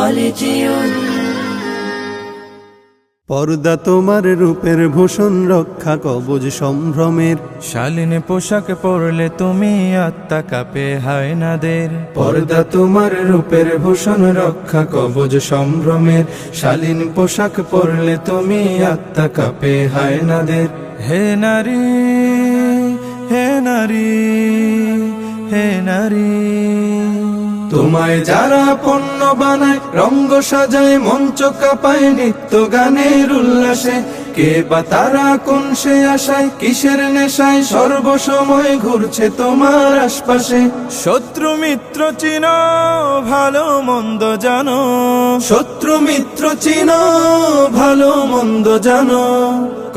কলেজিয়ন। পর্দা তোমার রূপের ভূষণ, রক্ষা কবচ সম্ভ্রমের। শালীন পোশাক পরলে তুমি আত্মা কাঁপে হায়নাদের। পর্দা তোমার রূপের ভূষণ, রক্ষা কবচ সম্ভ্রমের। শালীন পোশাক পরলে তুমি আত্মা কাঁপে হায়নাদের। হে নারী, হে নারী, হে নারী, তোমায় যারা পণ্য বানায়, রঙ্গ সাজায়, মঞ্চ কাঁপায় নিত্য গানের উল্লাসে। কে বা তারা কোন সে আশায়, কিসের নেশায় সর্বসময় ঘুরছে তোমার আশপাশে। শত্রু মিত্র চিনো, ভালো মন্দ জানো। শত্রু মিত্র চিনো, ভালো মন্দ জানো।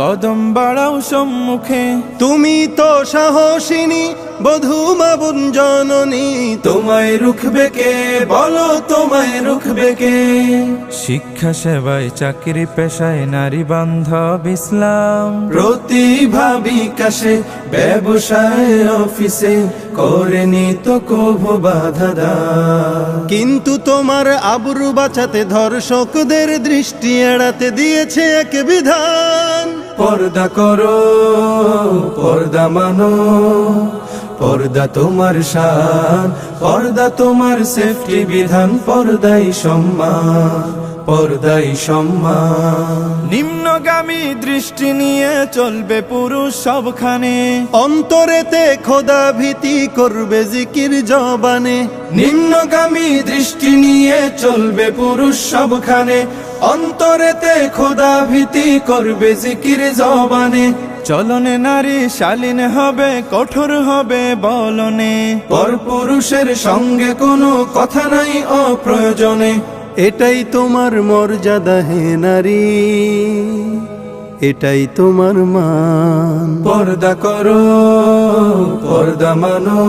কদম বাড়াও সম্মুখে, তুমি তো সাহসিনী, বধূ মা বোন জননী। তোমায় রুখবে কে, বলো তোমায় রুখবে কে। শিক্ষা সেবায় চাকরি পেশায় নারী বান্ধব ইসলাম। প্রতিভা বিকাশে ব্যবসায় অফিসে করেনি তো কভু বাধা দান। কিন্তু তোমার আবরু বাঁচাতে ধর্ষকদের দৃষ্টি এড়াতে দিয়েছে এক বিধান। পর্দা করো, পর্দা মানো, পর্দা তোমার শান। পর্দা তোমার সেফটি বিধান, পর্দাই সম্মান, পর্দাই সম্মান। নিম্নগামী দৃষ্টি নিয়ে চলবে পুরুষ সবখানে। অন্তরেতে খোদা ভীতি করবে জিকির জবানে। নিম্নগামী দৃষ্টি নিয়ে চলবে পুরুষ সবখানে। অন্তরেতে খোদা ভীতি করবে জিকির জবানে। চলনে নারী শালীন হবে, কঠোর হবে বলনে। পরপুরুষের সঙ্গে কোনো কথা নাই অপ্রয়োজনে। এটাই তোমার মর্যাদা হে নারী, এটাই তোমার মান। পর্দা করো, পর্দা মানো,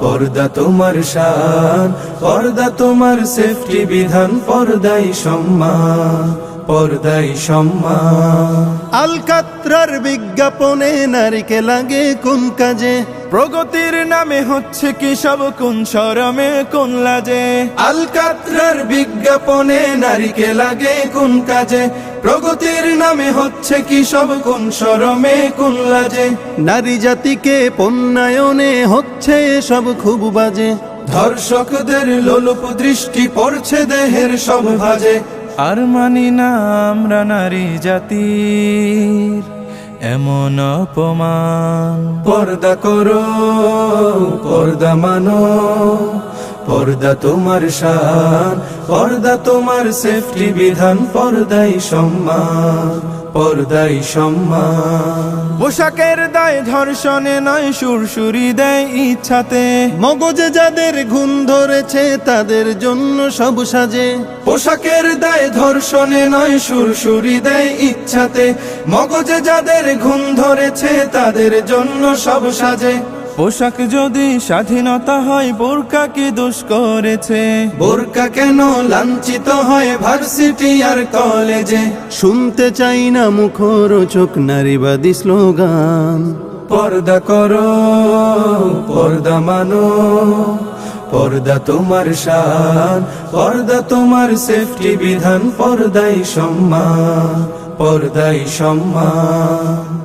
পর্দা তোমার শান। পর্দা তোমার সেফটি বিধান, পর্দাই সম্মান, পর্দাই সম্মান। আলকাত্রার বিজ্ঞাপনে নারীকে লাগে কোন কাজে? প্রগতির নামে হচ্ছে কি সব কোন শরমে কোন লাজে। আলকাত্রার বিজ্ঞাপনে নারীকে লাগে কোন কাজে। প্রগতির নামে হচ্ছে কি সব কোন শরমে কোন লাজে। নারী জাতিকে পণ্যায়নে হচ্ছে সব খুব বাজে। ধর্ষকদের লোলুপ দৃষ্টি পড়ছে দেহের সব ভাজে। আর মানি না আমরা নারী জাতির এমন অপমান। পর্দা করো, পর্দা মানো, পর্দা তোমার শান। পর্দা তোমার সেফটি বিধান, পর্দাই সম্মান, পর্দাই সম্মান। পোশাকের দায় ধর্ষণে নয়, সুরসুরি দেয় ইচ্ছাতে। মগজে যাদের ঘুম ধরেছে তাদের জন্য সব সাজে। পোশাকের দায় ধর্ষণে নয়, সুরসুরি দেয় ইচ্ছাতে। মগজে যাদের ঘুম ধরেছে তাদের জন্য সব সাজে। পোশাক যদি স্বাধীনতা হয়, বোরকা কি দোষ করেছে? বোরকা কেন লাঞ্ছিত হয় ভার্সিটি আর কলেজে? শুনতে চাই না মুখরোচক নারীবাদী স্লোগান। পর্দা করো, পর্দা মানো, পর্দা তোমার শান। পর্দা তোমার সেফটি বিধান, পর্দাই সম্মান, পর্দাই সম্মান।